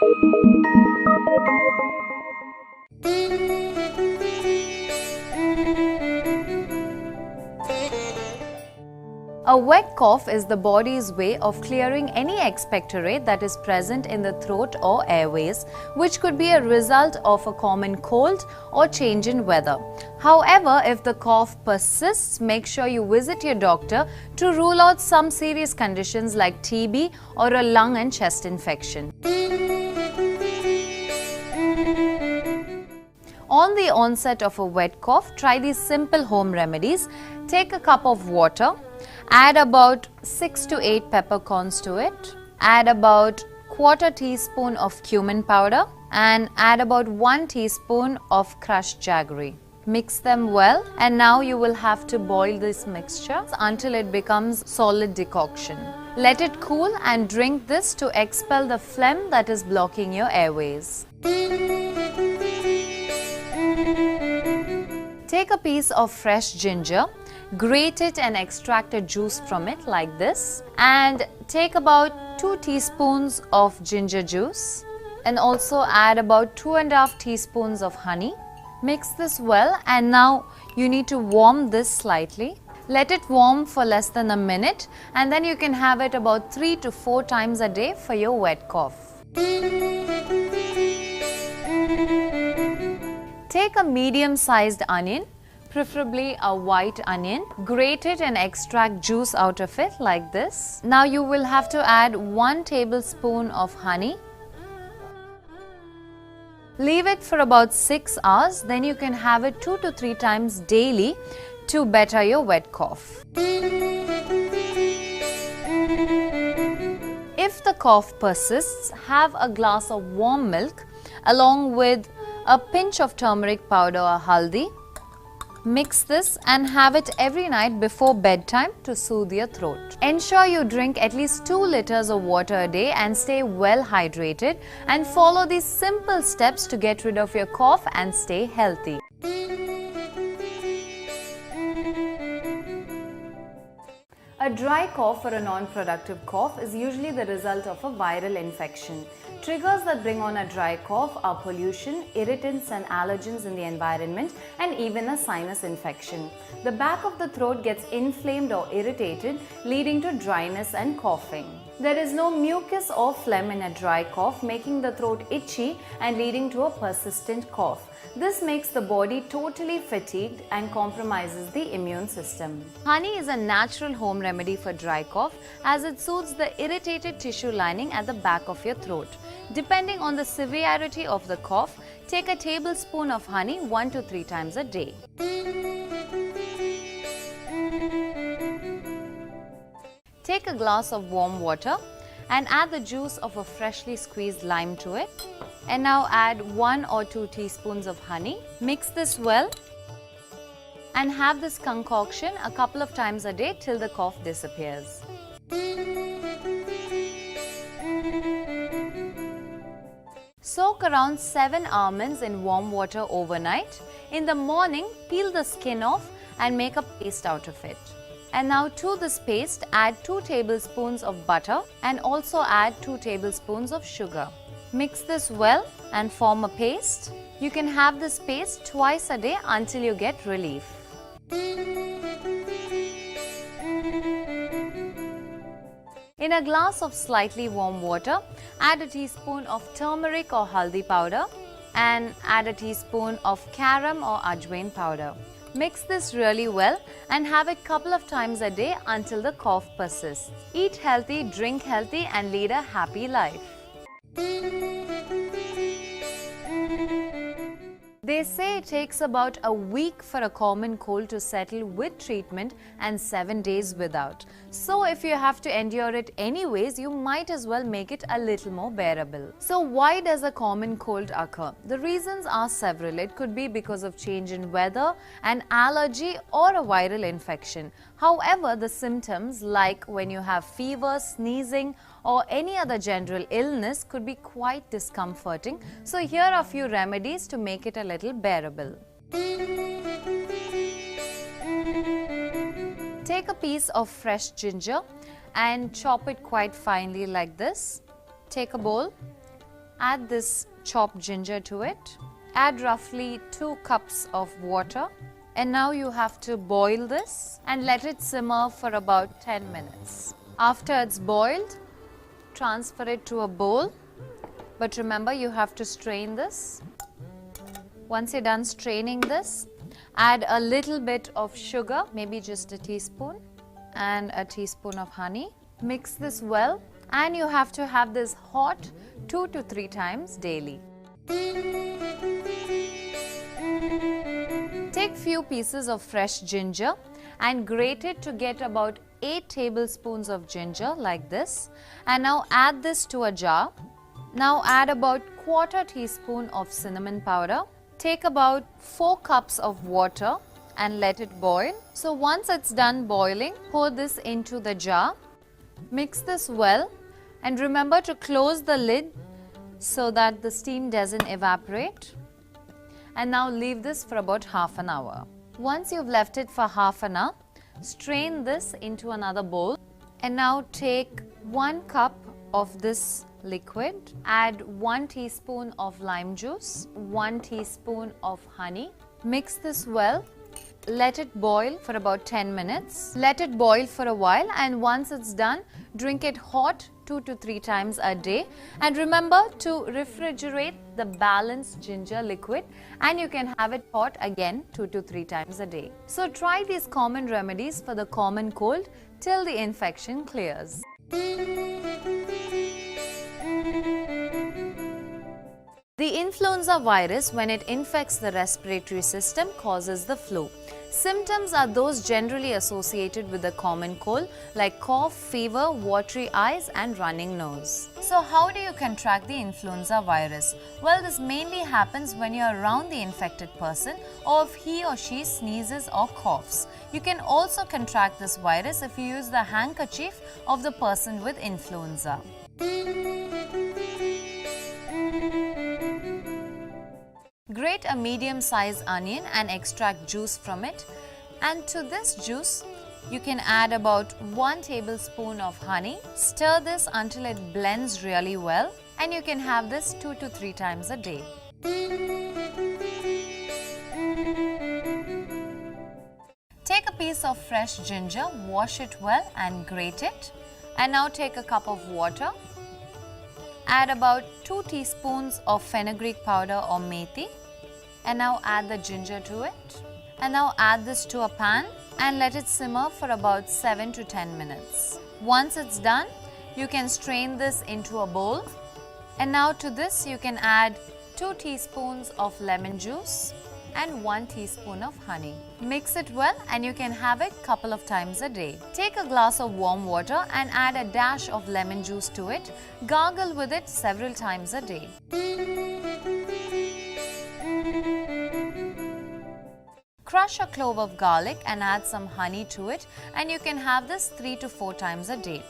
A wet cough is the body's way of clearing any expectorate that is present in the throat or airways, which could be a result of a common cold or change in weather. However, if the cough persists, make sure you visit your doctor to rule out some serious conditions like TB or a lung and chest infection. On the onset of a wet cough, try these simple home remedies. Take a cup of water, add about 6 to 8 peppercorns to it, add about quarter teaspoon of cumin powder and add about 1 teaspoon of crushed jaggery. Mix them well, and now you will have to boil this mixture until it becomes solid decoction. Let it cool and drink this to expel the phlegm that is blocking your airways. Take a piece of fresh ginger, grate it and extract a juice from it like this, and take about 2 teaspoons of ginger juice and also add about 2.5 teaspoons of honey. Mix this well, and now you need to warm this slightly. Let it warm for less than a minute, and then you can have it about 3 to 4 times a day for your wet cough. Take a medium-sized onion, preferably a white onion, grate it and extract juice out of it like this. Now you will have to add 1 tablespoon of honey. Leave it for about 6 hours, then you can have it 2 to 3 times daily to better your wet cough. If the cough persists, have a glass of warm milk along with a pinch of turmeric powder or haldi. Mix this and have it every night before bedtime to soothe your throat. Ensure you drink at least 2 liters of water a day and stay well hydrated, and follow these simple steps to get rid of your cough and stay healthy. A dry cough or a non-productive cough is usually the result of a viral infection. Triggers that bring on a dry cough are pollution, irritants and allergens in the environment, and even a sinus infection. The back of the throat gets inflamed or irritated, leading to dryness and coughing. There is no mucus or phlegm in a dry cough, making the throat itchy and leading to a persistent cough. This makes the body totally fatigued and compromises the immune system. Honey is a natural home remedy for dry cough, as it soothes the irritated tissue lining at the back of your throat. Depending on the severity of the cough, take a tablespoon of honey 1 to 3 times a day. Take a glass of warm water and add the juice of a freshly squeezed lime to it. And now add 1 or 2 teaspoons of honey. Mix this well and have this concoction a couple of times a day till the cough disappears. Soak around 7 almonds in warm water overnight. In the morning, peel the skin off and make a paste out of it. And now to this paste, add 2 tablespoons of butter and also add 2 tablespoons of sugar. Mix this well and form a paste. You can have this paste twice a day until you get relief. In a glass of slightly warm water, add a teaspoon of turmeric or haldi powder and add a teaspoon of carom or ajwain powder. Mix this really well and have it couple of times a day until the cough persists. Eat healthy, drink healthy and lead a happy life. They say it takes about a week for a common cold to settle with treatment and 7 days without. So if you have to endure it anyways, you might as well make it a little more bearable. So why does a common cold occur? The reasons are several. It could be because of change in weather, an allergy or a viral infection. However, the symptoms like when you have fever, sneezing or any other general illness could be quite discomforting. So here are a few remedies to make it a little bearable. Take a piece of fresh ginger and chop it quite finely like this. Take a bowl, Add this chopped ginger to it. Add roughly 2 cups of water. And now you have to boil this and let it simmer for about 10 minutes. After it's boiled, transfer it to a bowl. But remember, you have to strain this. Once you're done straining this, add a little bit of sugar, maybe just a teaspoon, and a teaspoon of honey. Mix this well, and you have to have this hot 2 to 3 times daily. Take few pieces of fresh ginger and grate it to get about 8 tablespoons of ginger like this. And now add this to a jar. Now add about 1/4 teaspoon of cinnamon powder. Take about 4 cups of water and let it boil. So once it's done boiling, pour this into the jar. Mix this well and remember to close the lid so that the steam doesn't evaporate. And now leave this for about half an hour. Once you've left it for half an hour, strain this into another bowl. And now take 1 cup of this liquid, add 1 teaspoon of lime juice, 1 teaspoon of honey. Mix this well. Let it boil for about 10 minutes. Let it boil for a while, and once it's done, drink it hot 2 to 3 times a day. And remember to refrigerate the balanced ginger liquid, and you can have it hot again 2 to 3 times a day. So try these common remedies for the common cold till the infection clears. The influenza virus, when it infects the respiratory system, causes the flu. Symptoms are those generally associated with the common cold, like cough, fever, watery eyes, and running nose. So how do you contract the influenza virus? Well, this mainly happens when you are around the infected person, or if he or she sneezes or coughs. You can also contract this virus if you use the handkerchief of the person with influenza. Grate a medium-sized onion and extract juice from it, and to this juice you can add about 1 tablespoon of honey. Stir this until it blends really well, and you can have this 2 to 3 times a day. Take a piece of fresh ginger, wash it well and grate it, and now take a cup of water. Add about 2 teaspoons of fenugreek powder or methi, and now add the ginger to it. And now add this to a pan and let it simmer for about 7 to 10 minutes. Once it's done, you can strain this into a bowl. And now to this you can add 2 teaspoons of lemon juice and 1 teaspoon of honey. Mix it well and you can have it couple of times a day. Take a glass of warm water and add a dash of lemon juice to it. Gargle with it several times a day. Crush a clove of garlic and add some honey to it, and you can have this 3 to 4 times a day.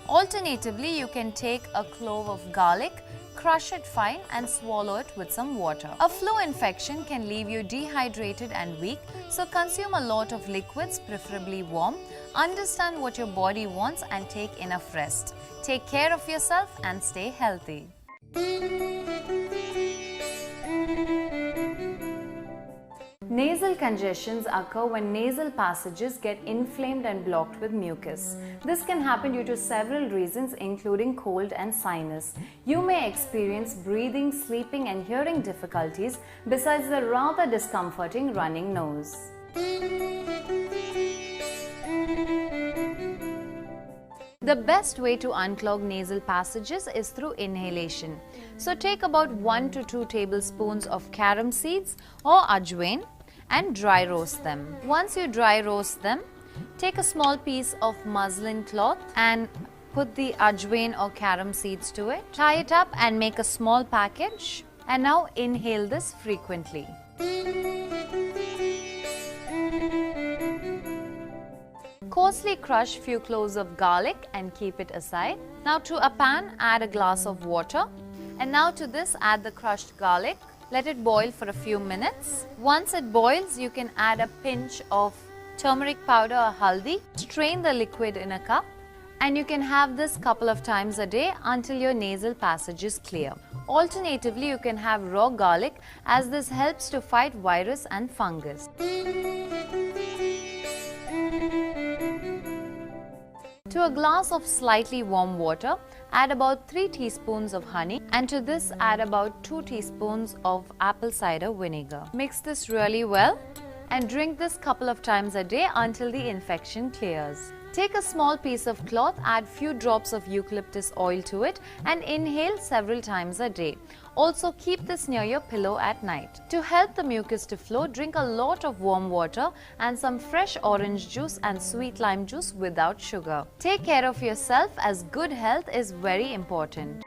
Alternatively, you can take a clove of garlic, crush it fine and swallow it with some water. A flu infection can leave you dehydrated and weak, so consume a lot of liquids, preferably warm. Understand what your body wants and take enough rest. Take care of yourself and stay healthy. Nasal congestions occur when nasal passages get inflamed and blocked with mucus. This can happen due to several reasons, including cold and sinus. You may experience breathing, sleeping, and hearing difficulties, besides the rather discomforting running nose. The best way to unclog nasal passages is through inhalation. So take about 1 to 2 tablespoons of carom seeds or ajwain and dry roast them. Once you dry roast them, take a small piece of muslin cloth and put the ajwain or carom seeds to it. Tie it up and make a small package, and now inhale this frequently. Coarsely crush few cloves of garlic and keep it aside. Now to a pan, add a glass of water, and now to this add the crushed garlic. Let it boil for a few minutes. Once it boils, you can add a pinch of turmeric powder or haldi. Strain the liquid in a cup. And you can have this couple of times a day until your nasal passage is clear. Alternatively, you can have raw garlic as this helps to fight virus and fungus. To a glass of slightly warm water, add about 3 teaspoons of honey, and to this add about 2 teaspoons of apple cider vinegar. Mix this really well and drink this couple of times a day until the infection clears. Take a small piece of cloth, add few drops of eucalyptus oil to it and inhale several times a day. Also keep this near your pillow at night. To help the mucus to flow, drink a lot of warm water and some fresh orange juice and sweet lime juice without sugar. Take care of yourself as good health is very important.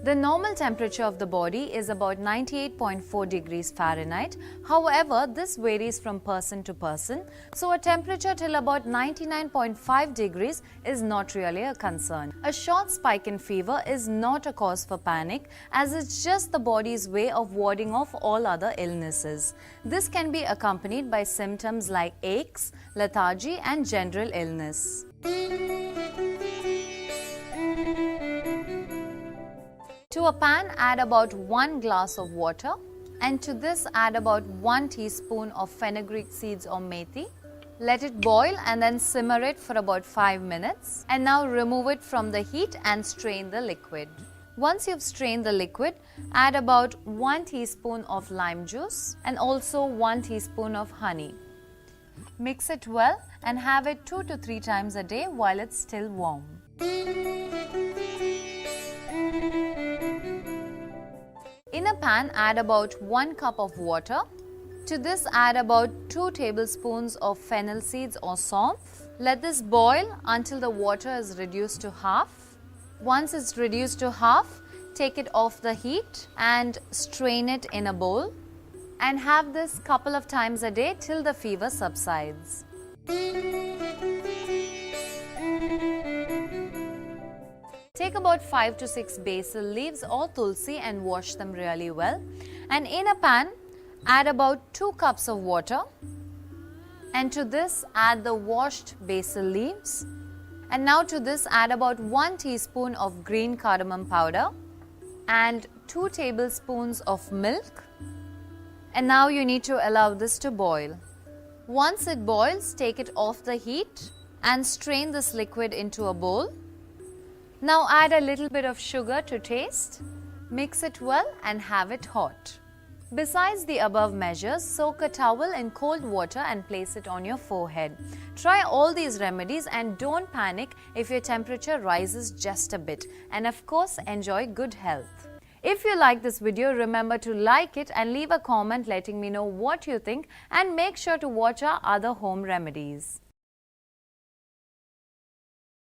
The normal temperature of the body is about 98.4 degrees Fahrenheit. However, this varies from person to person, so a temperature till about 99.5 degrees is not really a concern. A short spike in fever is not a cause for panic, as it's just the body's way of warding off all other illnesses. This can be accompanied by symptoms like aches, lethargy and general illness. To a pan, add about 1 glass of water, and to this add about 1 teaspoon of fenugreek seeds or methi. Let it boil and then simmer it for about 5 minutes. And now remove it from the heat and strain the liquid. Once you've strained the liquid, add about 1 teaspoon of lime juice and also 1 teaspoon of honey. Mix it well and have it 2 to 3 times a day while it's still warm. In a pan, add about 1 cup of water. To this add about 2 tablespoons of fennel seeds or saumph. Let this boil until the water is reduced to half. Once it's reduced to half, take it off the heat and strain it in a bowl. And have this couple of times a day till the fever subsides. Take about 5 to 6 basil leaves or tulsi and wash them really well. And in a pan, add about 2 cups of water. And to this, add the washed basil leaves. And now to this, add about 1 teaspoon of green cardamom powder and 2 tablespoons of milk. And now you need to allow this to boil. Once it boils, take it off the heat and strain this liquid into a bowl. Now add a little bit of sugar to taste. Mix it well and have it hot. Besides the above measures, soak a towel in cold water and place it on your forehead. Try all these remedies and don't panic if your temperature rises just a bit. And of course, enjoy good health. If you like this video, remember to like it and leave a comment letting me know what you think, and make sure to watch our other home remedies.